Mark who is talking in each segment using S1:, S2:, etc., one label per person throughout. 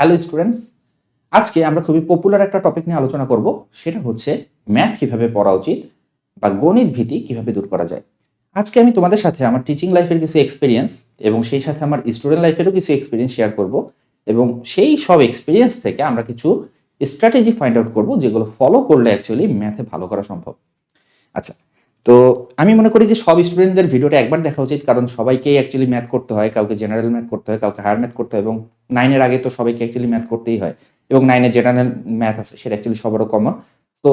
S1: Hello students, আজকে আমরা খুবই পপুলার একটা টপিক নিয়ে আলোচনা করব। সেটা হচ্ছে ম্যাথ কিভাবে পড়া উচিত বা গণিত ভীতি কিভাবে দূর করা যায়। আজকে আমি তোমাদের সাথে আমার টিচিং লাইফের কিছু এক্সপিরিয়েন্স এবং সেই সাথে আমার স্টুডেন্ট লাইফেরও কিছু এক্সপিরিয়েন্স শেয়ার করব এবং সেই সব এক্সপিরিয়েন্স থেকে আমরা কিছু স্ট্র্যাটেজি ফাইন্ড আউট করব যেগুলো ফলো করলে অ্যাকচুয়ালি ম্যাথে ভালো করা সম্ভব। আচ্ছা, তো আমি মনে করি যে সব স্টুডেন্টদের ভিডিওটা একবার দেখা উচিত, কারণ সবাইকেই অ্যাকচুয়ালি ম্যাথ করতে হয়। কাউকে জেনারেল ম্যাথ করতে হয়, কাউকে হায়ার ম্যাথ করতে হয়, এবং 9 এর আগে তো সবাইকে অ্যাকচুয়ালি ম্যাথ করতেই হয়, এবং 9 এ জেনারেল ম্যাথ আছে সেটা অ্যাকচুয়ালি সবারও কমন। তো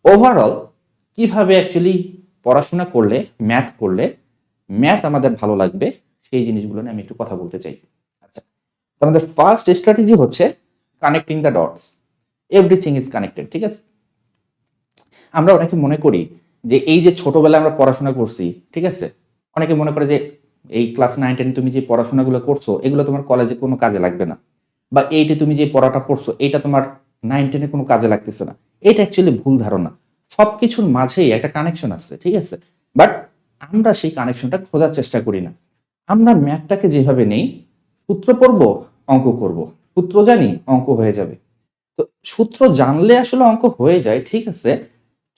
S1: ওভারঅল কিভাবে অ্যাকচুয়ালি পড়াশোনা করলে ম্যাথ আমাদের ভালো লাগবে সেই জিনিসগুলো নিয়ে আমি একটু কথা বলতে চাই। আচ্ছা, তো আমাদের ফার্স্ট স্ট্র্যাটেজি হচ্ছে connecting the dots. Everything is connected, ঠিক আছে? আমরা অনেকে মনে করি যে এই যে ছোটবেলায় আমরা পড়াশোনা করছি, ঠিক আছে, অনেকে মনে করে যে এই ক্লাস 9-10 তুমি যে পড়াশোনাগুলো করছো এগুলো তোমার কলেজে কোনো কাজে লাগবে না, বা এইটে তুমি যে পড়াটা পড়ছো এটা তোমার 9-10-এ কোনো কাজে লাগতেছে না। এটা অ্যাকচুয়ালি ভুল ধারণা। সব কিছুর মাঝেই একটা কানেকশন আছে, ঠিক আছে? বাট আমরা সেই কানেকশনটা খোঁজার চেষ্টা করি না। আমরা ম্যাথটাকে যেভাবে নেই, সূত্র পড়বো, অঙ্ক করব, সূত্র জানি, অঙ্ক হয়ে যাবে। তো সূত্র জানলে আসলে অঙ্ক হয়ে যায়, ঠিক আছে,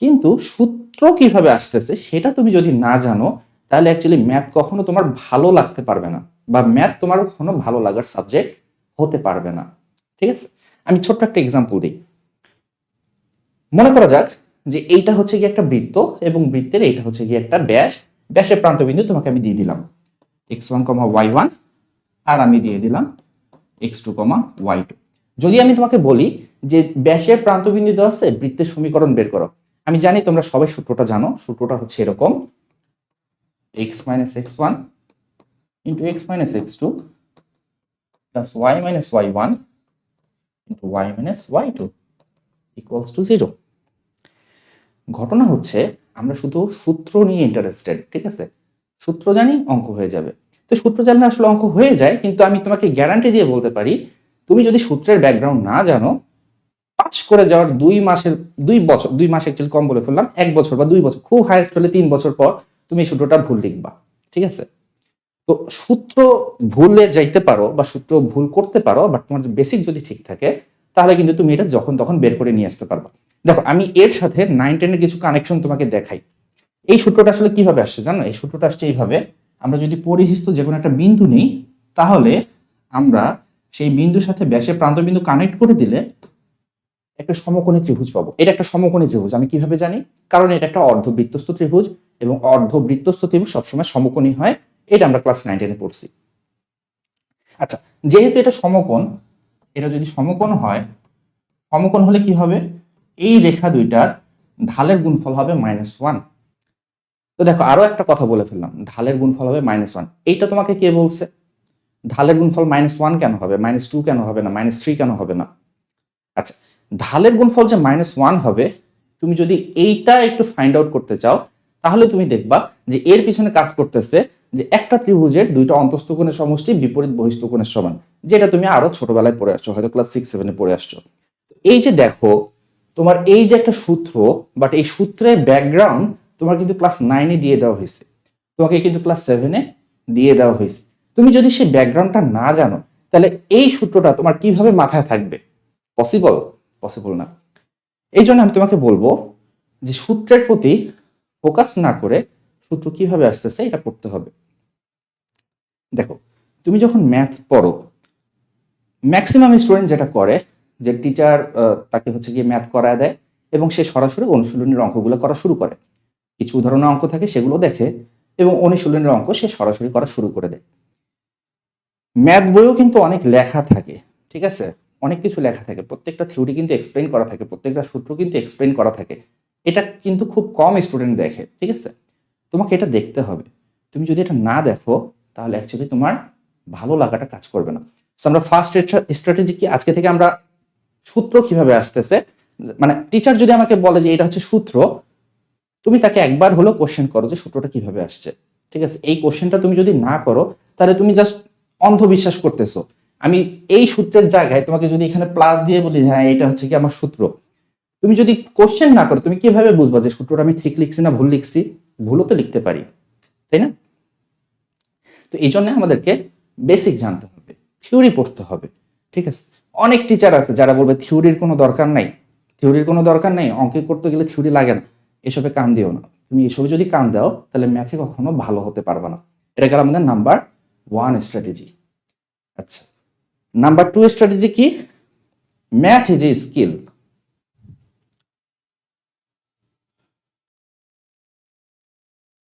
S1: কিন্তু সূত্র কিভাবে আসতেছে সেটা তুমি যদি না জানো তাহলে অ্যাকচুয়ালি ম্যাথ কখনো তোমার ভালো লাগতে পারবে না, বা ম্যাথ তোমার কখনো ভালো লাগার সাবজেক্ট হতে পারবে না, ঠিক আছে? আমি ছোট্ট একটা এক্সাম্পল দিই। মনে করা যাক যে এইটা হচ্ছে গিয়ে একটা বৃত্ত এবং বৃত্তের এইটা হচ্ছে গিয়ে একটা ব্যাস। ব্যাসের প্রান্তবিন্দু তোমাকে আমি দিয়ে দিলাম x1, y1, আর আমি দিয়ে দিলাম x2, y2। যদি আমি তোমাকে বলি যে ব্যাসের প্রান্তবিন্দু দেওয়া আছে, বৃত্তের সমীকরণ বের করো, আমি জানি তোমরা সবাই সূত্রটা জানো। সূত্রটা হচ্ছে এরকম: x minus x1 into x minus x2 plus y minus y1 into y minus y2 equals to 0। ঘটনা হচ্ছে আমরা শুধু সূত্র নিয়ে ইন্টারেস্টেড, ঠিক আছে? সূত্র জানি, অঙ্ক হয়ে যাবে। তো সূত্র জানলে আসলে অঙ্ক হয়ে যায়, কিন্তু আমি তোমাকে গ্যারান্টি দিয়ে বলতে পারি তুমি যদি সূত্রের ব্যাকগ্রাউন্ড না জানো, পাস করে যাওয়ার 2 বছর, 2 মাস অ্যাকচুয়ালি কম বলে ফেললাম, 1 বছর বা 2 বছর, খুব হাইয়েস্ট হলে 3 বছর পর তুমি এই সূত্রটা ভুল লিখবা, ঠিক আছে? তো সূত্র ভুলে যাইতে পারো বা সূত্র ভুল করতে পারো, বাট তোমার বেসিক যদি ঠিক থাকে তাহলে কিন্তু তুমি এটা যখন তখন বের করে নিয়ে আসতে পারবা। দেখো, আমি এর সাথে 9-10-এর কিছু কানেকশন তোমাকে দেখাই। এই সূত্রটা আসলে কিভাবে আসছে জানো? এই সূত্রটা আসছে এইভাবে: আমরা যদি পরিহিত যে কোনো একটা বিন্দু নিই, তাহলে আমরা সেই বিন্দুর সাথে ব্যাসের প্রান্তবিন্দু কানেক্ট করে দিলে একটা সমকোণী ত্রিভুজ পাবো। এটা একটা সমকোণী ত্রিভুজ। আমি কিভাবে জানি? কারণ এটা একটা অর্ধবৃত্তস্থ ত্রিভুজ, এবং অর্ধবৃত্তস্থ ত্রিভুজ সবসময় সমকোণী হয়। এটা আমরা ক্লাস 9-10-এ পড়ছি। আচ্ছা, যেহেতু এটা সমকোণ, এটা যদি সমকোণ হয়, সমকোণ হলে কি হবে? এই রেখা দুইটার ঢালের গুণফল হবে -1। তো দেখো, আরো একটা কথা বলে ফেললাম, ঢালের গুণফল হবে -1। এইটা তোমাকে কে বলছে? ঢালের গুণফল -1 কেন হবে, -2 কেন হবে না, -3 কেন হবে না? আচ্ছা, ঢালের গুণফল যে -1 হবে, তুমি যদি এইটা একটু ফাইন্ড আউট করতে চাও তাহলে তুমি দেখবা যে এর পিছনে কাজ করতেছে যে একটা ত্রিভুজের দুইটা অন্তস্থ কোণের সমষ্টি বিপরীত বহিস্থ কোণের সমান, যেটা তুমি আরো ছোটবেলায় পড়ে আসছো, হয়তো ক্লাস 6-7-এ পড়ে আসছো। এই যে দেখো, তোমার এই যে একটা সূত্র, বাট এই সূত্রের ব্যাকগ্রাউন্ড তোমার কিন্তু ক্লাস 9-এ দিয়ে দেওয়া হয়েছে, তোমাকে কিন্তু ক্লাস 7-এ দিয়ে দেওয়া হয়েছে। তুমি যদি সেই ব্যাকগ্রাউন্ডটা না জানো তাহলে এই সূত্রটা তোমার কিভাবে মাথায় থাকবে? পসিবল? পসিবল না। এই জন্য আমি তোমাকে বলবো যে সূত্রের প্রতি ফোকাস না করে সূত্র কিভাবে আসতেছে এটা পড়তে হবে। দেখো, তুমি যখন ম্যাথ পড়ো, ম্যাক্সিমাম স্টুডেন্ট যেটা করে যে টিচার তাকে হচ্ছে গিয়ে ম্যাথ করায় দেয় এবং সে সরাসরি অনুশীলনের অঙ্কগুলো করা শুরু করে। কিছু উদাহরণের অঙ্ক থাকে সেগুলো দেখে এবং অনুশীলনের অঙ্ক সে সরাসরি করা শুরু করে দেয়। ম্যাথ বইও কিন্তু অনেক লেখা থাকে, ঠিক আছে? অনেক কিছু লেখা থাকে, প্রত্যেকটা থিওরি কিন্তু এক্সপ্লেন করা থাকে, প্রত্যেকটা সূত্র কিন্তু এক্সপ্লেন করা থাকে। এটা কিন্তু খুব কম স্টুডেন্ট দেখে, ঠিক আছে? তোমাকে এটা দেখতে হবে। তুমি যদি এটা না দেখো তাহলে অ্যাকচুয়ালি তোমার ভালো লাগাটা কাজ করবে না। সো আমরা ফার্স্ট স্ট্র্যাটেজি কি, আজকে থেকে আমরা সূত্র কিভাবে আসতেছে, মানে টিচার যদি আমাকে বলে যে এটা হচ্ছে সূত্র, তুমি তাকে একবার হলেও কোশ্চেন করো যে সূত্রটা কিভাবে আসছে, ঠিক আছে? এই কোশ্চেনটা তুমি যদি না করো তাহলে তুমি জাস্ট অন্ধবিশ্বাস করতেছো। আমি এই সূত্রের জায়গায় তোমাকে যদি এখানে প্লাস দিয়ে বলি হ্যাঁ এটা হচ্ছে কি আমার সূত্র, তুমি যদি কোশ্চেন না করো তুমি কিভাবে বুঝবা যে সূত্রটা আমি ঠিক লিখছি না ভুল লিখছি? ভুলও তো লিখতে পারি, তাই না? তো এই জন্য আমাদেরকে বেসিক জানতে হবে, থিওরি পড়তে হবে, ঠিক আছে? অনেক টিচার আছে যারা বলবে থিওরির কোনো দরকার নাই, থিওরির কোনো দরকার নেই, অঙ্কে করতে গেলে থিওরি লাগে না। এসবে কান দিও না। তুমি এসবে যদি কান দাও তাহলে ম্যাথে কখনো ভালো হতে পারবে না। এটা গেল আমাদের নাম্বার 1 স্ট্র্যাটেজি। আচ্ছা, নাম্বার 2 স্ট্র্যাটেজি কি? Math is a skill.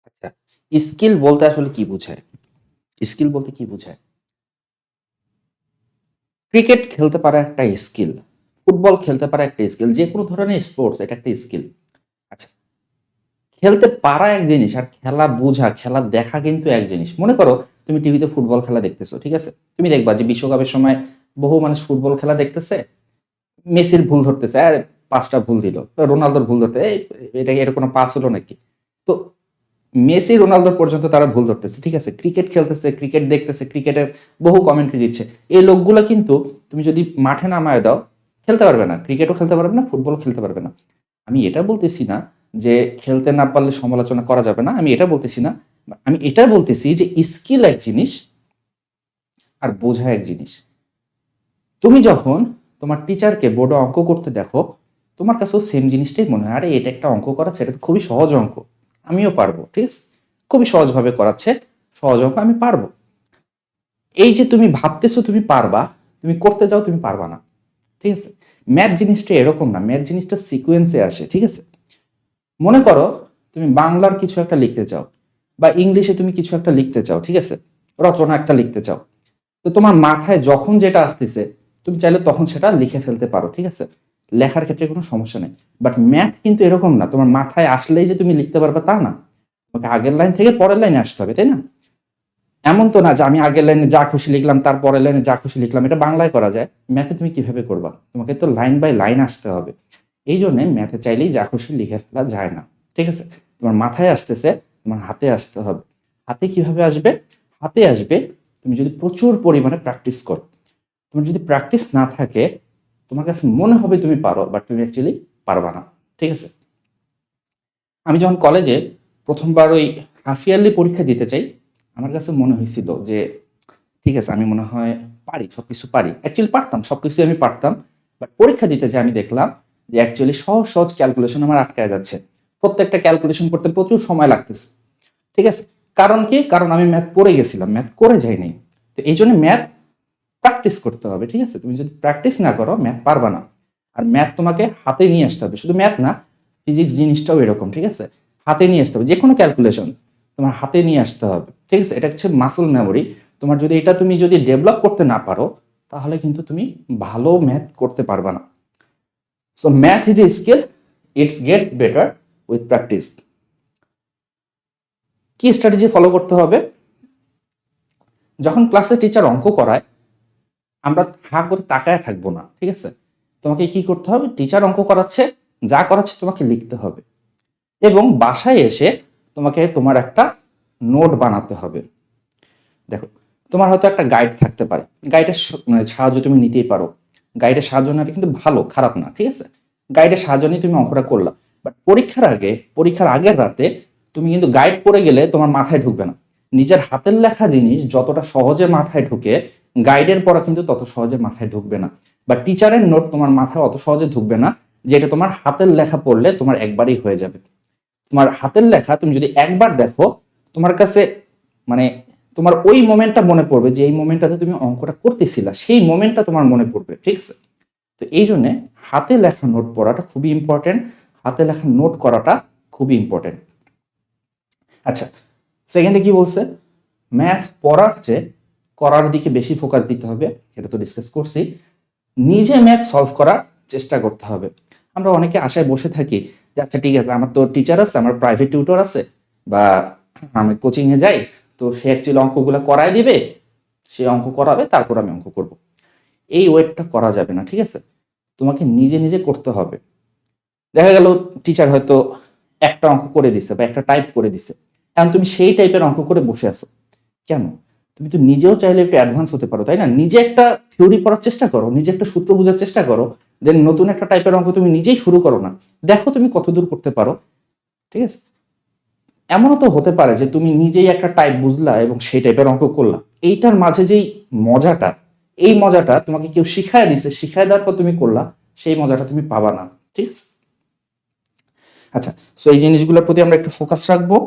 S1: আচ্ছা, স্কিল বলতে আসলে কি বোঝায়? স্কিল বলতে কি বোঝায়? ক্রিকেট খেলতে পারা একটা স্কিল, ফুটবল খেলতে পারা একটা স্কিল, যে কোনো ধরনের স্পোর্টস এটা একটা স্কিল। আচ্ছা, খেলতে পারা এক জিনিস আর খেলা বোঝা, খেলা দেখা কিন্তু এক জিনিস। মনে করো তুমি টিভিতে ফুটবল খেলা দেখতেছো, ঠিক আছে? তুমি দেখবা যে বিশ্বকাপের সময় বহু মানুষ ফুটবল খেলা দেখতেছে, মেসির ভুল ধরতেছে আর 5টা ভুল দিল, রোনালদোর ভুল ধরতে এটা এর কোনো পাস হলো নাকি? তো মেসি রোনালদো পর্যন্ত তারা ভুল ধরতেছে, ঠিক আছে? ক্রিকেট খেলতেছে, ক্রিকেট দেখতেছে, ক্রিকেটের বহু কমেন্ট্রি দিচ্ছে। এই লোকগুলো কিন্তু তুমি যদি মাঠে নামায় দাও খেলতে পারবে না, ক্রিকেটও খেলতে পারবে না, ফুটবল খেলতে পারবে না। আমি এটা বলতেছি না যে খেলতে না পারলে সমালোচনা করা যাবে না, আমি এটা বলতেছি না। আমি এটা বলতেছি যে স্কিল এক জিনিস আর বোঝা এক জিনিস। তুমি যখন তোমার টিচারকে বোর্ডে অঙ্ক করতে দেখো, তোমার কাছেও সেম জিনিসটাই মনে হয়, আরে এটা একটা অঙ্ক করাচ্ছে, এটা তো খুবই সহজ অঙ্ক, আমিও পারবো, ঠিক আছে? খুবই সহজভাবে করাচ্ছে, সহজ অঙ্ক, আমি পারবো। এই যে তুমি ভাবতেছো তুমি পারবা, তুমি করতে যাও তুমি পারবা না, ঠিক আছে? ম্যাথ জিনিসটা এরকম না, ম্যাথ জিনিসটা সিকোয়েন্সে আসে, ঠিক আছে? মনে করো তুমি বাংলার কিছু একটা লিখতে চাও বা ইংলিশে তুমি কিছু একটা লিখতে চাও, ঠিক আছে? রচনা একটা লিখতে চাও। তো তোমার মাথায় যখন যেটা আসতেছে তুমি চাইলে তখন সেটা লিখে ফেলতে পারো, ঠিক আছে? লেখার ক্ষেত্রে কোনো সমস্যা নেই। বাট ম্যাথ কিন্তু এরকম না, তোমার মাথায় আসলেই যে তুমি লিখতে পারবে তা না। তোমাকে আগের লাইন থেকে পরের লাইনে আসতে হবে, তাই না? এমন তো না যে আমি আগের লাইনে যা খুশি লিখলাম তার পরের লাইনে যা খুশি লিখলাম, এটা বাংলায় করা যায়। ম্যাথে তুমি কিভাবে করবা? তোমাকে তো লাইন বাই লাইন আসতে হবে। এই জন্য ম্যাথে চাইলেই যা খুশি লিখে ফেলা যায় না, ঠিক আছে? তোমার মাথায় আসতেছে, তোমার হাতে আসতে হবে। হাতে কিভাবে আসবে? হাতে আসবে তুমি যদি প্রচুর পরিমাণে প্র্যাকটিস করো। তোমার যদি প্র্যাকটিস না থাকে, তোমার কাছে মনে হবে তুমি পারো, বাট তুমি অ্যাকচুয়ালি পারবা না, ঠিক আছে? আমি যখন কলেজে প্রথমবার ওই হাফ ইয়ারলি পরীক্ষা দিতে চাই, আমার কাছে মনে হয়েছিল যে ঠিক আছে আমি মনে হয় পারি, সবকিছু পারি। অ্যাকচুয়ালি পারতাম, সবকিছু আমি পারতাম। বাট পরীক্ষা দিতে যেয়ে আমি দেখলাম যে অ্যাকচুয়ালি সহজ সহজ ক্যালকুলেশন আমার আটকায় যাচ্ছে। প্রত্যেকটা ক্যালকুলেশন করতে প্রচুর সময় লাগতেছে, ঠিক আছে? কারণ কি? কারণ আমি ম্যাথ পড়ে গেছিলাম, ম্যাথ করে যাই নাই। তো এই জন্য ম্যাথ প্র্যাকটিস করতে হবে, ঠিক আছে? তুমি যদি প্র্যাকটিস না করো ম্যাথ পারবা না। আর ম্যাথ তোমাকে হাতে নিয়ে আসতে হবে, শুধু ম্যাথ না, ফিজিক্স জিনিসটাও এরকম, ঠিক আছে? হাতে নিয়ে আসতে হবে, যে কোনো ক্যালকুলেশন তোমার হাতে নিয়ে আসতে হবে, ঠিক আছে? এটা হচ্ছে মাসল মেমোরি। তোমার যদি এটা তুমি যদি ডেভেলপ করতে না পারো তাহলে কিন্তু তুমি ভালো ম্যাথ করতে পারবা না। So math is a skill, it's gets better with practice. কি স্ট্র্যাটেজি ফলো করতে হবে? যখন ক্লাসে টিচার অঙ্ক করায় আমরা হাঁ করে তাকায় থাকবো না, ঠিক আছে? তোমাকে কি করতে হবে? টিচার অঙ্ক করাচ্ছে, যা করাচ্ছে তোমাকে লিখতে হবে এবং বাসায় এসে তোমাকে তোমার একটা নোট বানাতে হবে। দেখো, তোমার হয়তো একটা গাইড থাকতে পারে, গাইডের মানে সাহায্য তুমি নিতেই পারো। গাইডের সাহায্য নেওয়াটা কিন্তু ভালো, খারাপ না, ঠিক আছে? গাইডের সাহায্য নিয়ে তুমি অঙ্কটা করলা, বাট পরীক্ষার আগে, পরীক্ষার আগের রাতে তুমি কিন্তু গাইড পড়ে গেলে তোমার মাথায় ঢুকবে না। নিজের হাতের লেখা জিনিস যতটা সহজে মাথায় ঢুকে, গাইডের পড়া কিন্তু তত সহজে মাথায় ঢুকবে না। বা টিচারের নোট তোমার মাথায় অত সহজে ঢুকবে না, যেটা তোমার হাতের লেখা পড়লে তোমার একবারই হয়ে যাবে। তোমার হাতের লেখা তুমি যদি একবার দেখো, তোমার কাছে মানে তোমার ওই মোমেন্টটা মনে পড়বে, যে এই মোমেন্টটাতে তুমি অঙ্কটা করতেছিলা, সেই মোমেন্টটা তোমার মনে পড়বে, ঠিক আছে? তো এই জন্যে হাতে লেখা নোট পড়াটা খুবই ইম্পর্টেন্ট, হাতে লেখা নোট করাটা খুবই ইম্পর্টেন্ট। আচ্ছা, সেকেন্ডে কি বলছে? ম্যাথ পড়ার চেয়ে করার দিকে বেশি ফোকাস দিতে হবে, এটা তো ডিসকাস করছি। নিজে ম্যাথ সলভ করার চেষ্টা করতে হবে। আমরা অনেকে আশায় বসে থাকি যে আচ্ছা ঠিক আছে, আমার তো টিচার আছে, আমার প্রাইভেট টিউটর আছে, বা আমি কোচিংয়ে যাই, তো সে অ্যাকচুয়ালি অঙ্কগুলো করায় দিবে, সে অঙ্ক করাবে, তারপর আমি অঙ্ক করব। এই ওয়েটটা করা যাবে না, ঠিক আছে? তোমাকে নিজে নিজে করতে হবে। দেখা গেল টিচার হয়তো একটা অঙ্ক করে দিছে বা একটা টাইপ করে দিছে, এখন তুমি সেই টাইপের অঙ্ক করে বসে আছো কেন? তুমি তো নিজেও চাইলে একটু অ্যাডভান্স হতে পারো, তাই না? নিজে একটা থিওরি পড়ার চেষ্টা করো, নিজে একটা সূত্র বোঝার চেষ্টা করো, দেন নতুন একটা টাইপের অঙ্ক তুমি নিজেই শুরু করো না, দেখো তুমি কতদূর করতে পারো, ঠিক আছে? এমনও তো হতে পারে যে তুমি নিজেই একটা টাইপ বুঝলা এবং সেই টাইপের অঙ্ক করলা, এইটার মাঝে যেই মজাটা, এই মজাটা তোমাকে কেউ শিখায় দিছে, শিখায় দেওয়ার পর তুমি করলা, সেই মজাটা তুমি পাবা না। ঠিক আছে? আচ্ছা, সো এই জিনিসগুলোর প্রতি আমরা একটু ফোকাস রাখবো।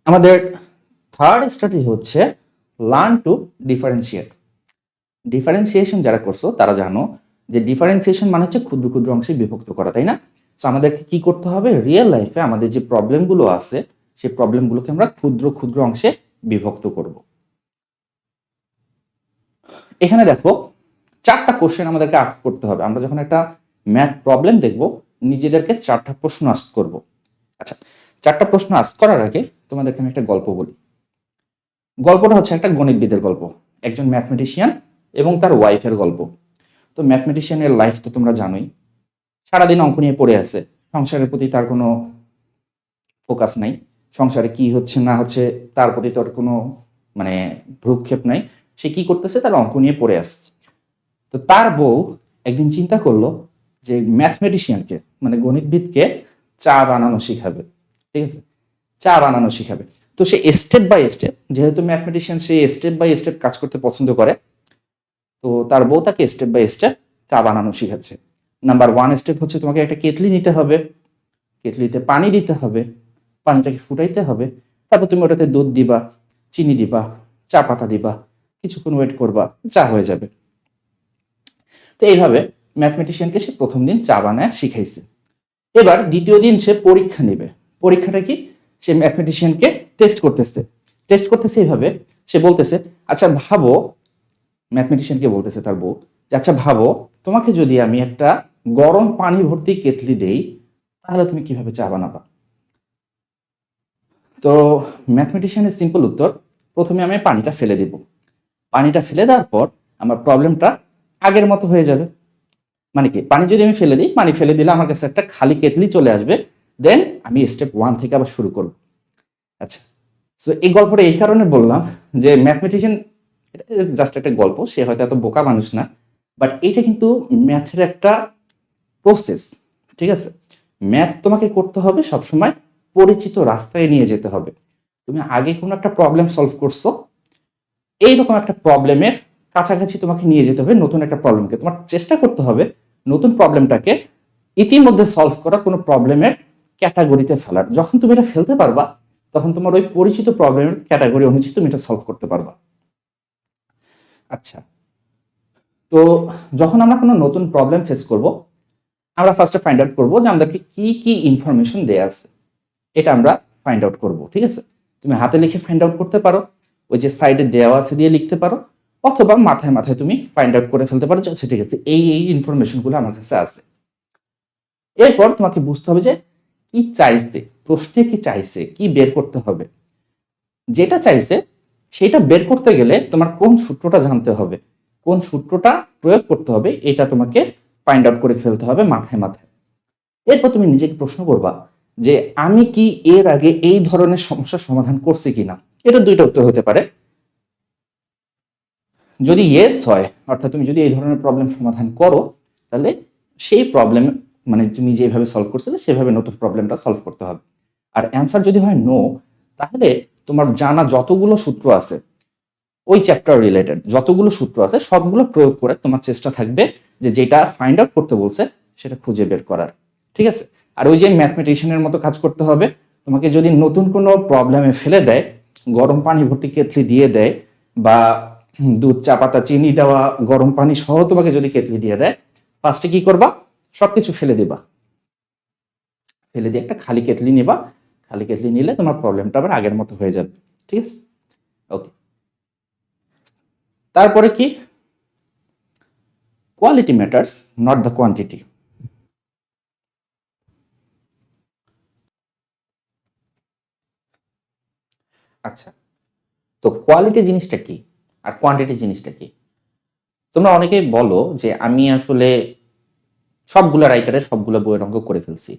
S1: আমাদের থার্ড স্ট্র্যাটেজি হচ্ছে লার্ন টু ডিফারেন্সিয়েট। ডিফারেন্সিয়েশন যারা করছো তারা জানো যে ডিফারেন্সিয়েশন মানে হচ্ছে ক্ষুদ্র ক্ষুদ্র অংশে বিভক্ত করা, তাই না? তো আমাদেরকে কি করতে হবে, রিয়েল লাইফে আমাদের যে প্রবলেমগুলো আছে সেই প্রবলেমগুলোকে আমরা ক্ষুদ্র ক্ষুদ্র অংশে বিভক্ত করব। এখানে দেখো 4টা কোশ্চেন আমাদেরকে আস্ক করতে হবে। আমরা যখন একটা ম্যাথ প্রবলেম দেখব, নিজেদেরকে 4টা প্রশ্ন আস্ক করব। আচ্ছা, 4টা প্রশ্ন আস্ক করার আগে তোমাদেরকে আমি একটা গল্প বলি। গল্পটা হচ্ছে একটা গণিতবিদের গল্প, একজন ম্যাথমেটিশিয়ান এবং তার ওয়াইফের গল্প। তো ম্যাথমেটিশিয়ানের লাইফ তো তোমরা জানোই, সারাদিন অঙ্ক নিয়ে পড়ে আছে, সংসারের প্রতি তার কোনো ফোকাস নাই, সংসারে কি হচ্ছে না হচ্ছে তার প্রতি তার কোনো মানে ভ্রুক্ষেপ নাই, সে কি করতেছে, তার অঙ্ক নিয়ে পড়ে আছে। তো তার বউ একদিন চিন্তা করলো যে ম্যাথমেটিশিয়ানকে মানে গণিতবিদকে চা বানানো শিখাবে। ঠিক আছে? চা বানানো শিখাবে। তো সে স্টেপ বাই স্টেপ, যেহেতু ম্যাথমেটিশিয়ান সে স্টেপ বাই স্টেপ কাজ করতে পছন্দ করে, তো তার বউ তাকে স্টেপ বাই স্টেপ চা বানানো শিখাচ্ছে। নাম্বার 1 স্টেপ হচ্ছে তোমাকে একটা কেটলি নিতে হবে, কেটলিতে পানি দিতে হবে, পানিটাকে ফুটাইতে হবে, তারপর তুমি ওটাতে দুধ দিবা, চিনি দিবা, চা পাতা দিবা, কিছুক্ষণ ওয়েট করবা, চা হয়ে যাবে। তো এইভাবে ম্যাথমেটিশিয়ানকে সে প্রথম দিন চা বানায় শিখাইছে। এবার দ্বিতীয় দিন সে পরীক্ষা নেবে। পরীক্ষাটা কি, সে ম্যাথমেটিশিয়ানকে টেস্ট করতেছে এইভাবে, সে বলতেছে আচ্ছা ভাবো, ম্যাথমেটিশিয়ানকে বলতেছে তার বউ যে আচ্ছা ভাবো, তোমাকে যদি আমি একটা গরম পানি ভর্তি কেতলি দেই, তাহলে তুমি কিভাবে চা বানাবা? তো ম্যাথমেটিশিয়ানের সিম্পল উত্তর, প্রথমে আমি পানিটা ফেলে দিব, পানিটা ফেলে দেওয়ার পর আমার প্রবলেমটা আগের মতো হয়ে যাবে। মানে কি, পানি যদি আমি ফেলে দিই, পানি ফেলে দিলে আমার কাছে একটা খালি কেতলি চলে আসবে, দেন আমি স্টেপ 1 থেকে আবার শুরু করব। আচ্ছা, সো এই গল্পটা এই কারণে বললাম যে ম্যাথমেটিশিয়ান জাস্ট একটা গল্প, সে হয়তো এত বোকা মানুষ না, বাট এটা কিন্তু ম্যাথের একটা প্রসেস। ঠিক আছে? ম্যাথ তোমাকে করতে হবে সবসময় পরিচিত রাস্তায় নিয়ে যেতে হবে। তুমি আগে কোনো একটা প্রবলেম সলভ করছো, এইরকম একটা প্রবলেমের কাছাকাছি তোমাকে নিয়ে যেতে হবে নতুন একটা প্রবলেমকে। তোমার চেষ্টা করতে হবে নতুন প্রবলেমটাকে ইতিমধ্যে সলভ করা কোনো প্রবলেমের ক্যাটাগরিতে ফেলার। যখন তুমি এটা ফেলতে পারবা, তখন তোমার ওই পরিচিত প্রবলেমের ক্যাটাগরি অনুযায়ী তুমি এটা সলভ করতে পারবা। আচ্ছা, তো যখন আমরা কোনো নতুন প্রবলেম ফেস করব, আমরা ফার্স্টে ফাইন্ড আউট করবো যে আমাদেরকে কি কি ইনফরমেশন দেয়া আছে, এটা আমরা ফাইন্ড আউট করব। ঠিক আছে? তুমি হাতে লিখে ফাইন্ড আউট করতে পারো, ওই যে সাইডে দেওয়া আছে দিয়ে লিখতে পারো, অথবা মাথায় মাথায় তুমি ফাইন্ড আউট করে ফেলতে পারো যে আচ্ছা ঠিক আছে, এই এই ইনফরমেশনগুলো আমার কাছে আছে। এরপর তোমাকে বুঝতে হবে যে কি চাইছে, প্রশ্নে কি চাইছে, কি বের করতে হবে। যেটা চাইছে সেটা বের করতে গেলে তোমার কোন সূত্রটা জানতে হবে, কোন সূত্রটা প্রয়োগ করতে হবে, এটা তোমাকে ফাইন্ড আউট করে ফেলতে হবে মাথায় মাথায়। এরপর তুমি নিজেকে প্রশ্ন করবা যে আমি কি এর আগে এই ধরনের সমস্যার সমাধান করছি কিনা। এটা দুইটা উত্তর হতে পারে। যদি ইয়েস হয়, অর্থাৎ তুমি যদি এই ধরনের প্রবলেম সমাধান করো, তাহলে সেই প্রবলেম মানে তুমি যেভাবে সলভ করছিলে সেভাবে নতুন প্রবলেমটা সলভ করতে হবে। আর অ্যান্সার যদি হয় নো, তাহলে তোমার জানা যতগুলো সূত্র আছে, ওই চ্যাপ্টার রিলেটেড যতগুলো সূত্র আছে সবগুলো প্রয়োগ করে তোমার চেষ্টা থাকবে যে যেটা ফাইন্ড আউট করতে বলছে সেটা খুঁজে বের করার। ঠিক আছে? আর ওই যে ম্যাথমেটিশিয়ানের মতো কাজ করতে হবে। তোমাকে যদি নতুন কোনো প্রবলেমে ফেলে দেয়, গরম পানি ভর্তি কেতলি দিয়ে দেয়, বা দুধ চা পাতা চিনি দেওয়া গরম পানি সহ তোমাকে যদি কেতলি দিয়ে দেয়, ফার্স্টে কি করবা, সবকিছু ফেলে দিবা, ফেলে দিয়ে একটা খালি কেতলি নিবা, খালি কেতলি নিলে তোমার প্রবলেমটা আবার আগের মতো হয়ে যাবে। ঠিক আছে? ওকে, তারপরে কি, quality matters not the quantity. আচ্ছা, তো কোয়ালিটি জিনিসটা কি আর কোয়ান্টিটি জিনিসটা কি? তোমরা অনেকেই বলো যে আমি আসলে সবগুলো রাইটারের সবগুলো বইয়ের অঙ্ক করে ফেলছি।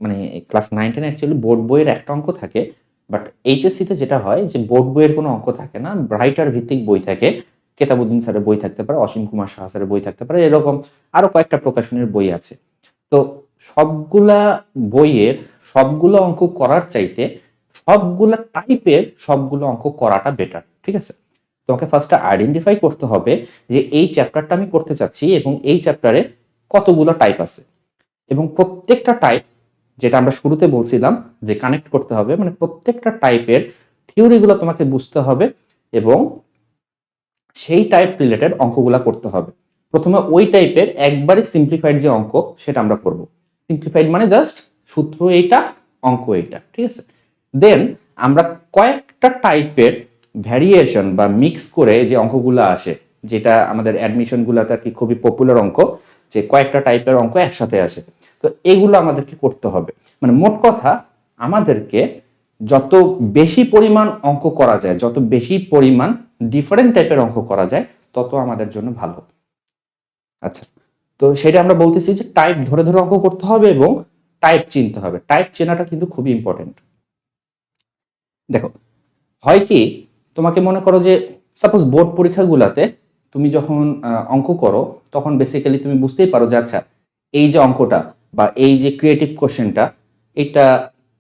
S1: মানে ক্লাস 9-10 অ্যাকচুয়ালি বোর্ড বইয়ের একটা অঙ্ক থাকে, বাট এইচএসসিতে যেটা হয় যে বোর্ড বইয়ের কোনো অঙ্ক থাকে না, রাইটার ভিত্তিক বই থাকে। কেতাবুদ্দিন স্যারের বই থাকতে পারে, অসীম কুমার সাহা স্যারের বই থাকতে পারে, এরকম আরো কয়েকটা প্রকাশনীর বই আছে। তো সবগুলা বইয়ের সবগুলো অঙ্ক করার চাইতে সবগুলো টাইপের সবগুলো অঙ্ক করাটা বেটার। ঠিক আছে, তোমাকে ফার্স্টে আইডেন্টিফাই করতে হবে যে এই চ্যাপ্টারটা আমি করতে চাচ্ছি এবং এই চ্যাপ্টারে কতগুলো টাইপ আছে, এবং প্রত্যেকটা টাইপ, যেটা আমরা শুরুতে বলছিলাম যে কানেক্ট করতে হবে, মানে প্রত্যেকটা টাইপের থিওরিগুলো তোমাকে বুঝতে হবে এবং সেই টাইপ রিলেটেড অঙ্কগুলা করতে হবে। প্রথমে ওই টাইপের একবারই সিম্পলিফাইড যে অঙ্ক সেটা আমরা করব। সিম্পলিফাইড মানে জাস্ট সূত্র এইটা, অঙ্ক এইটা, ঠিক আছে। দেন আমরা কয়েকটা টাইপের ভ্যারিয়েশন বা মিক্স করে যে অঙ্কগুলো আসে, যেটা আমাদের অ্যাডমিশনগুলোতে আর কি খুবই পপুলার অঙ্ক, যে কয়েকটা টাইপের অঙ্ক একসাথে আসে, তো এগুলো আমাদেরকে করতে হবে। মানে মোট কথা, আমাদেরকে যত বেশি পরিমাণ অঙ্ক করা যায়, যত বেশি পরিমাণ ডিফারেন্ট টাইপের অঙ্ক করা যায়, তত আমাদের জন্য ভালো। আচ্ছা, তো সেটা আমরা বলতেছি যে টাইপ ধরে ধরে অঙ্ক করতে হবে এবং টাইপ চিনতে হবে। টাইপ চেনাটা কিন্তু খুবই ইম্পর্টেন্ট। দেখো, হয় কি, তোমাকে মনে করো যে সাপোজ বোর্ড পরীক্ষাগুলোতে তুমি যখন অঙ্ক করো, তখন বেসিক্যালি তুমি বুঝতেই পারো যে আচ্ছা, এই যে অঙ্কটা বা এই যে ক্রিয়েটিভ কোশ্চেনটা, এটা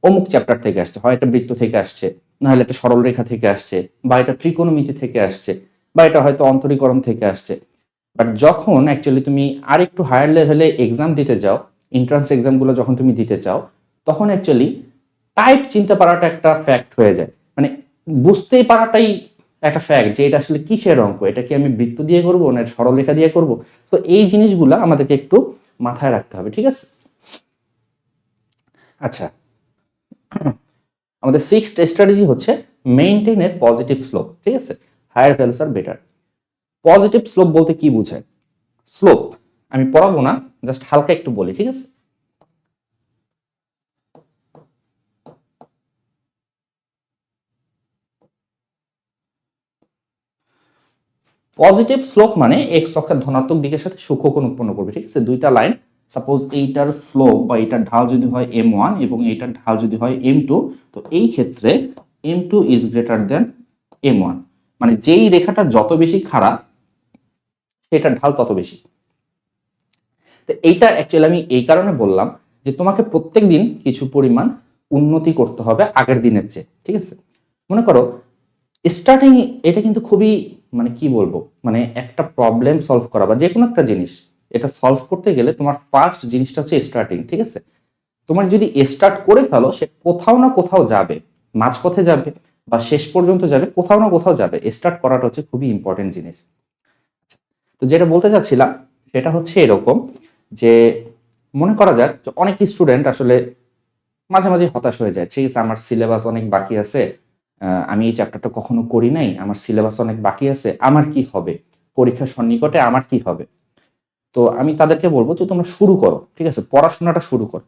S1: অমুক চ্যাপ্টার থেকে আসছে, হয় এটা বৃত্ত থেকে আসছে, নাহলে এটা সরলরেখা থেকে আসছে, বা এটা ত্রিকোণমিতি থেকে আসছে, বা এটা হয়তো অন্তরীকরণ থেকে আসছে। বাট যখন অ্যাকচুয়ালি তুমি আর একটু হায়ার লেভেলে এক্সাম দিতে যাও, এন্ট্রান্স এক্সামগুলো যখন তুমি দিতে চাও, তখন অ্যাকচুয়ালি টাইপ চিনতে পারাটা একটা ফ্যাক্ট হয়ে যায়। মানে বুঝতেই পারাটাই একটা ফ্যাক্ট যে এটা আসলে কিসের অঙ্ক, এটা কি আমি বৃত্ত দিয়ে করবো না সরলরেখা দিয়ে করব। তো এই জিনিসগুলো আমাদেরকে একটু মাথায় রাখতে হবে, ঠিক আছে। আচ্ছা, আমাদের সিক্সথ স্ট্র্যাটেজি হচ্ছে মেইনটেইন এ পজিটিভ স্লোপ। ঠিক আছে, হায়ার ভ্যালুস আর বেটার। পজিটিভ স্লোপ বলতে কি বোঝায়? স্লোপ আমি পড়াবো না, জাস্ট হালকা একটু বলি, ঠিক আছে। পজিটিভ স্লোপ মানে এক্স অক্ষের ধনাত্মক দিকের সাথে সূক্ষ্মকোণ উৎপন্ন করবে, ঠিক আছে। দুইটা লাইন, সাপোজ এইটার স্লোপ বা এইটার ঢাল যদি হয় m1 এবং এইটার ঢাল যদি হয় m2, তো এই ক্ষেত্রে m2 is greater than m1, মানে যেই রেখাটা যত বেশি খাড়া সেটার ঢাল তত বেশি। তো এইটা অ্যাকচুয়ালি আমি এই কারণে বললাম যে তোমাকে প্রত্যেক দিন কিছু পরিমাণ উন্নতি করতে হবে আগের দিনের চেয়ে, ঠিক আছে। মনে করো স্টার্টিং, এটা কিন্তু খুবই, মানে কি বলবো, মানে একটা প্রবলেম সলভ করা বা যে কোনো একটা জিনিস, এটা সলভ করতে গেলে তোমার ফার্স্ট জিনিসটা হচ্ছে স্টার্টিং, ঠিক আছে। তোমার যদি স্টার্ট করে ফেলো, সে কোথাও না কোথাও যাবে, মাঝপথে যাবে বা শেষ পর্যন্ত যাবে, কোথাও না কোথাও যাবে। স্টার্ট করাটা হচ্ছে খুবই ইম্পর্টেন্ট জিনিস। তো যেটা বলতে চাচ্ছিলাম সেটা হচ্ছে এরকম যে, মনে করা যাক অনেক স্টুডেন্ট আসলে মাঝে মাঝে হতাশ হয়ে যায়, ঠিক আছে, আমার সিলেবাস অনেক বাকি আছে, আমি এই চ্যাপ্টারটা কখনো করি নাই, আমার সিলেবাস অনেক বাকি আছে, আমার কি হবে, পরীক্ষার সন্নিকটে আমার কি হবে। তো আমি তাদেরকে বলবো যে তোমরা শুরু করো, ঠিক আছে, পড়াশোনাটা শুরু করো,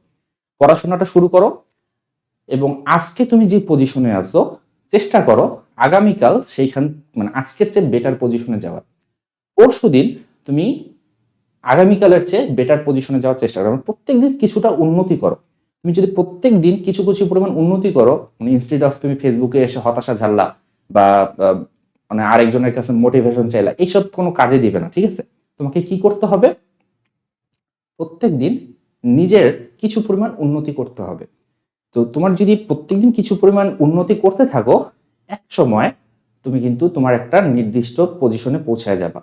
S1: পড়াশোনাটা শুরু করো, এবং আজকে তুমি যে পজিশনে আছো চেষ্টা করো আগামীকাল সেইখান, মানে আজকের চেয়ে বেটার পজিশনে যাওয়ার। পরশুদিন তুমি আগামীকালের চেয়ে বেটার পজিশনে যাওয়ার চেষ্টা করো, প্রত্যেকদিন কিছুটা উন্নতি করো। তুমি যদি প্রত্যেক দিন কিছু কিছু পরিমাণ উন্নতি করো, মানে ইনস্টিটিউট অফ তুমি ফেসবুকে এসে হতাশা ঝাড়লা বা মানে আরেকজনের কাছে মোটিভেশন চাইলা, এইসব কোনো কাজে দিবে না, ঠিক আছে। তোমাকে কি করতে হবে? প্রত্যেক দিন নিজের কিছু পরিমাণ উন্নতি করতে হবে। তো তোমার যদি প্রত্যেকদিন কিছু পরিমাণ উন্নতি করতে থাকো, এক সময় তুমি কিন্তু তোমার একটা নির্দিষ্ট পজিশনে পৌঁছায় যাবা।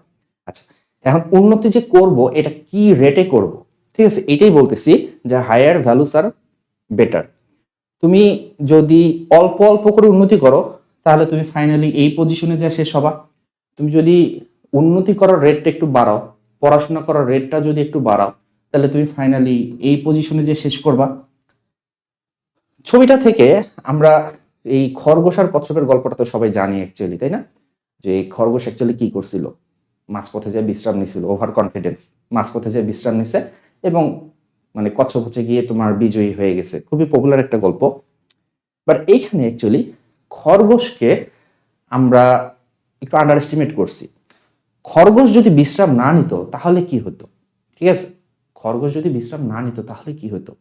S1: আচ্ছা, এখন উন্নতি যে করব, এটা কি রেটে করব, ঠিক আছে, এটাই বলতেছি যে হায়ার ভ্যালুস আর বেটার। তুমি যদি অল্প অল্প করে উন্নতি করো, তাহলে তুমি ফাইনালি এই পজিশনে যা শেষ হবা। তুমি যদি উন্নতি করার রেটটা একটু বাড়াও, পড়াশোনা করার রেটটা যদি একটু বাড়াও, তাহলে তুমি ফাইনালি এই পজিশনে যে শেষ করবা। ছবিটা থেকে আমরা এই খরগোশ আর কচ্ছপের গল্পটা তো সবাই জানি অ্যাকচুয়ালি, তাই না? যে এই খরগোশ অ্যাকচুয়ালি কি করছিল, মাঝপথে যে বিশ্রাম নিছিল, ওভার কনফিডেন্স, মাঝপথে যে বিশ্রাম নিছে এবং মানে কচ্ছপ হচ্ছে গিয়ে তোমার বিজয়ী হয়ে গেছে, খুবই পপুলার একটা গল্প। বাট এইখানে অ্যাকচুয়ালি খরগোশকে আমরা একটু আন্ডার এস্টিমেট করছি। খরগোশ যদি বিশ্রাম না নিত তাহলে কি হতো, ঠিক আছে, খরগোশ যদি বিশ্রাম না নিত তাহলে কি হতো?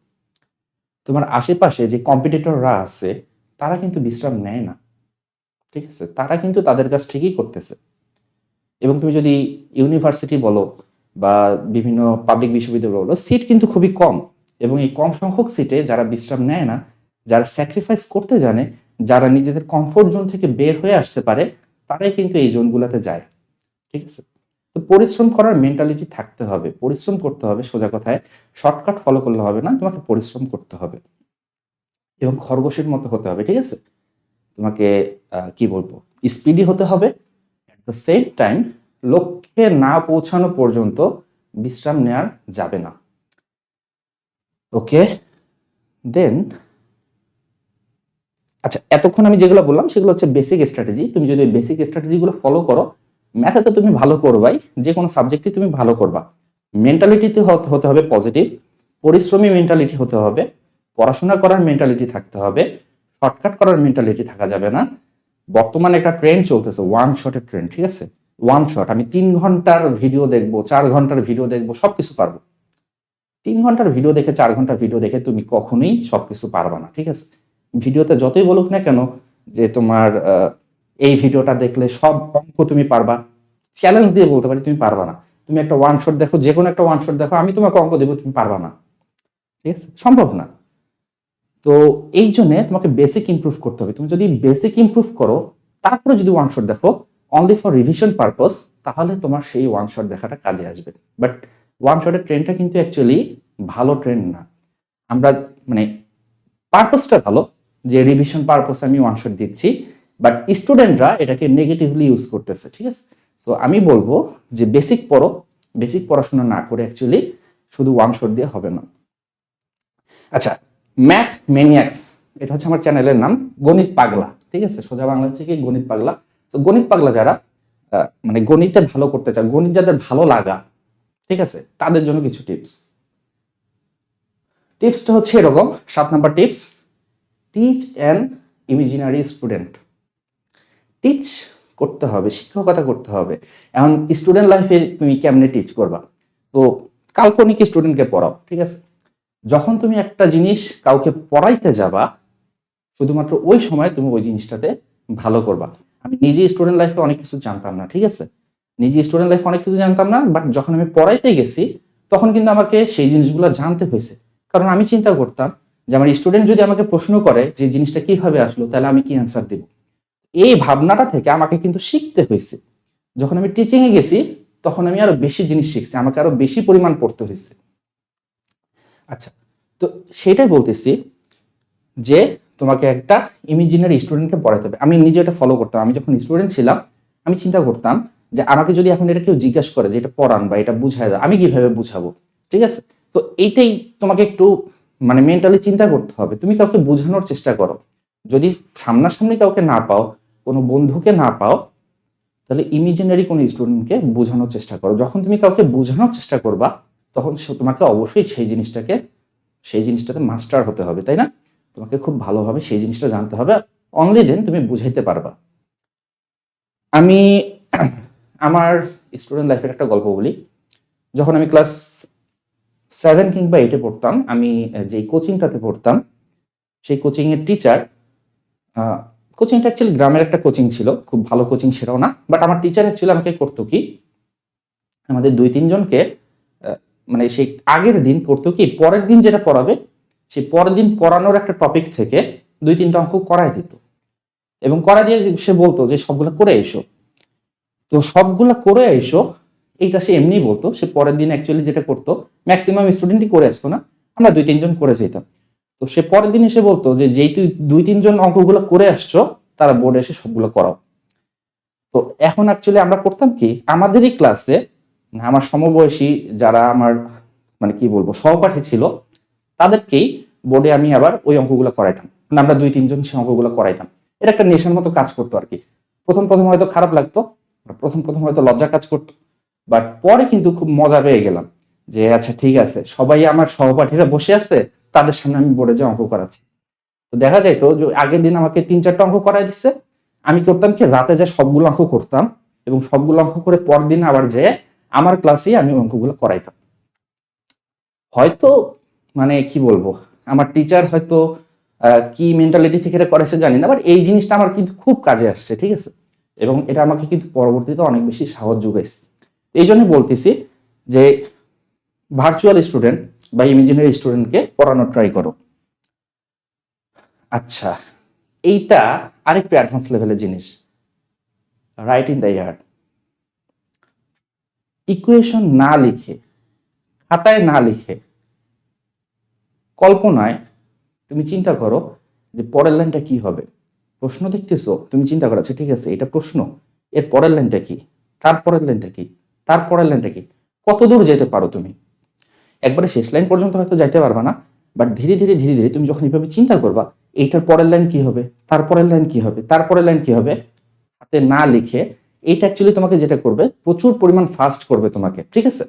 S1: তোমার আশেপাশে যে কম্পিটিটররা আছে তারা কিন্তু বিশ্রাম নেয় না, ঠিক আছে, তারা কিন্তু তাদের কাজ ঠিকই করতেছে। এবং তুমি যদি ইউনিভার্সিটি বলো বা বিভিন্ন পাবলিক বিশ্ববিদ্যালয় বলো, সিট কিন্তু খুবই কম, এবং এই কম সংখ্যক সিটে যারা বিশ্রাম নেয় না, যারা স্যাক্রিফাইস করতে জানে, যারা নিজেদের কমফোর্ট জোন থেকে বের হয়ে আসতে পারে তারাই কিন্তু এই জোনগুলোতে যায়, ঠিক আছে? তো পরিশ্রম করার মেন্টালিটি থাকতে হবে, পরিশ্রম করতে হবে। সোজা কথায় শর্টকাট ফলো করলে হবে না, তোমাকে পরিশ্রম করতে হবে এবং খরগোশের মতো হতে হবে, ঠিক আছে? তোমাকে কি বলবো, স্পিডি হতে হবে। অ্যাট দ্য সেম টাইম লক্ষ্যে না পৌঁছানো পর্যন্ত বিশ্রাম নেওয়ার যাবে না। ওকে, দেন আচ্ছা, এতক্ষণ আমি যেগুলো বললাম সেগুলো হচ্ছে বেসিক স্ট্র্যাটেজি। তুমি যদি বেসিক স্ট্র্যাটেজিগুলো ফলো করো, ম্যাথে তো তুমি ভালো করবাই, যে কোনো সাবজেক্টে তুমি ভালো করবা। মেন্টালিটিতে হতে হবে পজিটিভ, পরিশ্রমী মেন্টালিটি হতে হবে, পড়াশোনা করার মেন্টালিটি থাকতে হবে, শর্টকাট করার মেন্টালিটি থাকা যাবে না। বর্তমানে একটা ট্রেন্ড চলতেছে, ওয়ান শটের ট্রেন্ড, ঠিক আছে? ওয়ান শট, আমি 3 ঘন্টার ভিডিও দেখবো, 4 ঘন্টার ভিডিও দেখবো, সবকিছু পারবো। 3 ঘন্টার ভিডিও দেখে, 4 ঘন্টার ভিডিও দেখে তুমি কখনোই সবকিছু পারবা না, ঠিক আছে? ভিডিওতে যতই বলুক না কেন যে তোমার এই ভিডিওটা দেখলে সব অঙ্ক তুমি পারবা, চ্যালেঞ্জ দিয়ে বলতে পারি তুমি পারবা না। তুমি একটা ওয়ান শট দেখো, যে কোনো একটা ওয়ান শট দেখো, আমি তোমাকে অঙ্ক দেবো, তুমি পারবা না, ঠিক আছে? সম্ভব না। তো এই জন্য তোমাকে বেসিক ইমপ্রুভ করতে হবে। তুমি যদি বেসিক ইমপ্রুভ করো, তারপরে যদি ওয়ান শট দেখো অনলি ফর রিভিশন পারপস, তাহলে তোমার সেই ওয়ান শট দেখাটা কাজে আসবে। বাট ওয়ান শটের ট্রেন্ডটা কিন্তু অ্যাকচুয়ালি ভালো ট্রেন্ড না। আমরা মানে পারপসটা ভালো, যে রিভিশন পারপস আমি ওয়ান শট দিচ্ছি, বাট স্টুডেন্টরা এটাকে নেগেটিভলি ইউজ করতেছে, ঠিক আছে? সো আমি বলবো যে বেসিক পড়ো, বেসিক পড়াশোনা না করে অ্যাকচুয়ালি শুধু ওয়ান শট দিয়ে হবে না। আচ্ছা, ম্যাথ ম্যানিয়াক্স, এটা হচ্ছে আমার চ্যানেলের নাম, গণিত পাগলা, ঠিক আছে? সোজা বাংলা হচ্ছে কি গণিত পাগলা। তো গণিত পাগলা যারা মানে গণিতে ভালো করতে চায়, গণিত যাদের ভালো লাগা, ঠিক আছে, তাদের জন্য কিছু টিপস। টিপসটা হচ্ছে এরকম, 7 নম্বর tips, teach an imaginary student. Teach করতে হবে, শিক্ষকতা করতে হবে। এখন স্টুডেন্ট লাইফে তুমি কেমনে টিচ করবা? তো কাল্পনিক স্টুডেন্টকে পড়াও, ঠিক আছে? যখন তুমি একটা জিনিস কাউকে পড়াইতে যাবা, শুধুমাত্র ওই সময় তুমি ওই জিনিসটাতে ভালো করবা। আমি নিজে স্টুডেন্ট লাইফে অনেক কিছু জানতাম না, ঠিক আছে? নিজে স্টুডেন্ট লাইফে অনেক কিছু জানতাম না, বাট যখন আমি পড়াইতে গেছি তখন কিন্তু আমাকে সেই জিনিসগুলো জানতে হয়েছে। কারণ আমি চিন্তা করতাম যে আমার স্টুডেন্ট যদি আমাকে প্রশ্ন করে যে জিনিসটা কিভাবে আসলো, তাহলে আমি কি অ্যান্সার দেব। এই ভাবনাটা থেকে আমাকে কিন্তু শিখতে হয়েছে। যখন আমি টিচিং এ গেছি তখন আমি আরো বেশি জিনিস শিখছি, আমাকে আরো বেশি পরিমাণ পড়তে হয়েছে। আচ্ছা, তো সেটাই বলতেছি যে তোমাকে একটা ইমাজিনারি স্টুডেন্টকে পড়াতে হবে। আমি নিজে এটা ফলো করতাম। আমি যখন স্টুডেন্ট ছিলাম আমি চিন্তা করতাম যে আমাকে যদি এখন এটা কেউ জিজ্ঞাসা করে যে এটা পড়ান বা এটা বুঝায় দাও, আমি কিভাবে বুঝাবো, ঠিক আছে? তো এইটাই তোমাকে একটু মানে মেন্টালি চিন্তা করতে হবে। তুমি কাউকে বোঝানোর চেষ্টা করো, যদি সামনাসামনি কাউকে না পাও, কোনো বন্ধুকে না পাও, তাহলে ইমাজিনারি কোনো স্টুডেন্টকে বোঝানোর চেষ্টা করো। যখন তুমি কাউকে বোঝানোর চেষ্টা করবা তখন সে তোমাকে অবশ্যই সেই জিনিসটাতে মাস্টার হতে হবে, তাই না? তোমাকে খুব ভালোভাবে সেই জিনিসটা জানতে হবে, অনলি দেন তুমি বুঝাইতে পারবা। আমি আমার স্টুডেন্ট লাইফের একটা গল্প বলি। যখন আমি ক্লাস 7 কিংবা 8-এ পড়তাম, আমি যেই কোচিংটাতে পড়তাম সেই কোচিংয়ের টিচার, কোচিংটা অ্যাকচুয়ালি গ্রামের একটা কোচিং ছিল, খুব ভালো কোচিং সেটাও না, বাট আমার টিচার অ্যাকচুয়ালি আমাকে করতো কি, আমাদের 2-3 জনকে মানে সেই আগের দিন করতো কি, পরের দিন যেটা পড়াবে সেই পরের দিন পড়ানোর একটা টপিক থেকে 2-3টা অঙ্ক করায় দিত এবং করা দিয়ে সে বলতো যে সবগুলো করে এসো। তো সবগুলা করে এসো এইটা সে এমনি বলতো, সে পরের দিন অ্যাকচুয়ালি যেটা করতো ম্যাক্সিমাম স্টুডেন্টই করে আসতো না, আমরা 2-3 জন করে যেতাম। তো সে পরের দিন এসে বলতো যে যেই তুই 2-3 জন অঙ্কগুলো করে আসছো তারা বোর্ডে এসে সবগুলো করাও। তো এখন অ্যাকচুয়ালি আমরা করতাম কি, আমাদেরই ক্লাসে আমার সমবয়সী যারা আমার মানে কি বলবো সহপাঠী ছিল তাদেরকেই বোর্ডে আমি আবার ওই অঙ্কগুলো করাইতাম, মানে আমরা 2-3 জন সে অঙ্কগুলো করাইতাম। এটা একটা নেশার মতো কাজ করতো আর কি। প্রথম প্রথম হয়তো খারাপ লাগতো, প্রথম প্রথম হয়তো লজ্জা কাজ করতো, বাট পরে কিন্তু খুব মজা পেয়ে গেলাম যে আচ্ছা ঠিক আছে, সবাই আমার সহপাঠীরা বসে আছে, তাদের সামনে আমি বোর্ডে যে অঙ্ক করাচ্ছি। তো দেখা যায় তো যে আগের দিন আমাকে 3-4টা অঙ্ক করাই দিচ্ছে, আমি করতাম কি রাতে যে সবগুলো অঙ্ক করতাম এবং সবগুলো অঙ্ক করে পরদিন আবার যে আমার ক্লাসেই আমি অঙ্কগুলো করাইতাম। হয়তো মানে কি বলবো, আমার টিচার হয়তো কি মেন্টালিটি থেকে এটা করেছে জানি না, বাট এই জিনিসটা আমার কিন্তু খুব কাজে আসছে, ঠিক আছে? এবং এটা আমাকে কিন্তু পরবর্তীতে অনেক বেশি সাহস যোগাইছে। এই জন্য বলতেছি যে ভার্চুয়াল স্টুডেন্ট বা ইমাজিনারি স্টুডেন্টকে পড়ানোর ট্রাই করো। আচ্ছা, এইটা আরেকটু অ্যাডভান্স লেভেলের জিনিস। Right in the yard, equation না লিখে, খাতায় না লিখে, কল্পনায় তুমি চিন্তা করো যে পরের লাইনটা কি হবে। প্রশ্ন দেখতেছো, তুমি চিন্তা করো আচ্ছা ঠিক আছে এটা প্রশ্ন, এর পরের লাইনটা কি, তারপরের লাইনটা কি, তারপরের লাইনটা কি, কত দূর যেতে পারো তুমি। একবারে শেষ লাইন পর্যন্ত হয়তো যাইতে পারবা না, বাট ধীরে ধীরে ধীরে ধীরে তুমি যখন এইভাবে চিন্তা করবা এইটার পরের লাইন কি হবে, তারপরের লাইন কি হবে, তারপরের লাইন কি হবে, হাতে না লিখে, এইটা অ্যাকচুয়ালি তোমাকে যেটা করবে প্রচুর পরিমাণ ফাস্ট করবে তোমাকে, ঠিক আছে,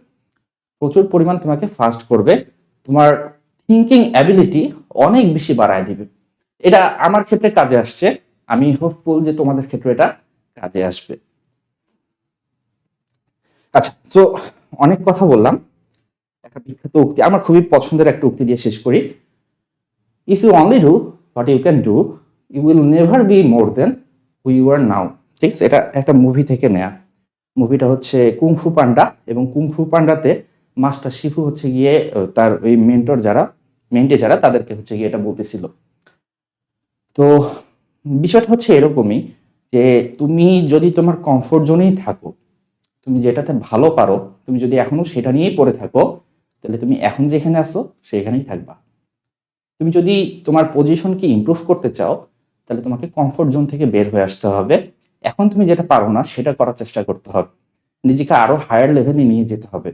S1: প্রচুর পরিমাণ তোমাকে ফাস্ট করবে, তোমার থিঙ্কিং অ্যাবিলিটি অনেক বেশি বাড়ায় দিবে। এটা আমার ক্ষেত্রে কাজে আসছে, আমি হোপফুল যে তোমাদের ক্ষেত্রে এটা কাজে আসবে। আচ্ছা, তো অনেক কথা বললাম, একটা বিখ্যাত উক্তি, আমার খুবই পছন্দের একটা উক্তি দিয়ে শেষ করি। If you only do what you can do, you will never be more than who you are now. ঠিক আছে, এটা একটা মুভি থেকে নেয়া। মুভিটা হচ্ছে কুংফু পান্ডা, এবং কুংফু পান্ডাতে মাস্টার শিফু হচ্ছে গিয়ে তার ওই মেন্টর যারা, মেন্টে যারা, তাদেরকে হচ্ছে গিয়ে এটা বলতেছিল। তো বিষয়টা হচ্ছে এরকমই যে তুমি যদি তোমার কমফোর্ট জোনেই থাকো, তুমি যেটাতে ভালো পারো, তুমি যদি এখনো সেটা নিয়েই পড়ে থাকো, তাহলে তুমি এখন যেখানে আসো সেখানেই থাকবা। তুমি যদি তোমার পজিশনকে ইমপ্রুভ করতে চাও, তাহলে তোমাকে কমফোর্ট জোন থেকে বের হয়ে আসতে হবে। এখন তুমি যেটা পারো না সেটা করার চেষ্টা করতে হবে, নিজেকে আরো হায়ার লেভেলে নিয়ে যেতে হবে।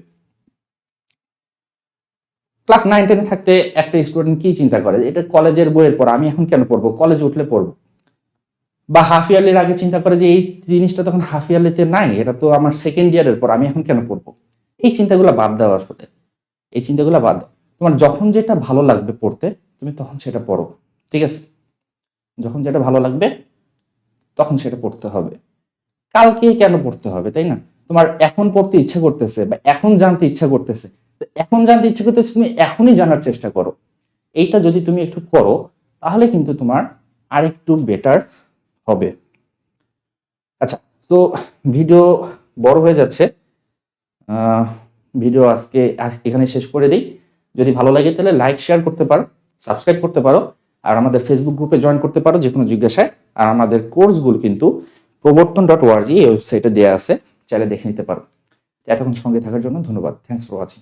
S1: ক্লাস 9-10 থাকতে একটা স্টুডেন্ট কি চিন্তা করে, এটা কলেজের বইয়ের পর আমি এখন কেন পড়বো, কলেজে উঠলে পড়বো। বা হাফ ইয়ারলির আগে চিন্তা করে যে এই জিনিসটা তখন হাফ ইয়ারলিতে নাই, এটা তো আমার সেকেন্ড ইয়ারের পর, আমি এখন কেন পড়বো। এই চিন্তাগুলো বাদ দেওয়া আসলে, এই চিন্তাগুলো বাদ দাও। তোমার যখন যেটা ভালো লাগবে পড়তে, তুমি তখন সেটা পড়ো, ঠিক আছে, যখন যেটা ভালো লাগবে তখন সেটা পড়তে হবে। কালকে কেন পড়তে হবে, তাই না? তোমার এখন পড়তে ইচ্ছা করতেছে বা এখন জানতে ইচ্ছা করতেছে, এখন জানতে ইচ্ছা করতেছে, তুমি এখনই জানার চেষ্টা করো। এইটা যদি তুমি একটু করো, তাহলে কিন্তু তোমার আরেকটু বেটার হবে। আচ্ছা, তো ভিডিও বড় হয়ে যাচ্ছে, ভিডিও আজকে এখানে শেষ করে দিই। যদি ভালো লাগে তাহলে লাইক শেয়ার করতে পারো, সাবস্ক্রাইব করতে পারো, আর আমাদের ফেসবুক গ্রুপে জয়েন করতে পারো যে কোনো জিজ্ঞাসায়। আর আমাদের কোর্সগুলো কিন্তু প্রবর্তন.org এই ওয়েবসাইটে দেওয়া আছে, চাইলে দেখে নিতে পারো। এতক্ষণ সঙ্গে থাকার জন্য ধন্যবাদ। Thanks for watching.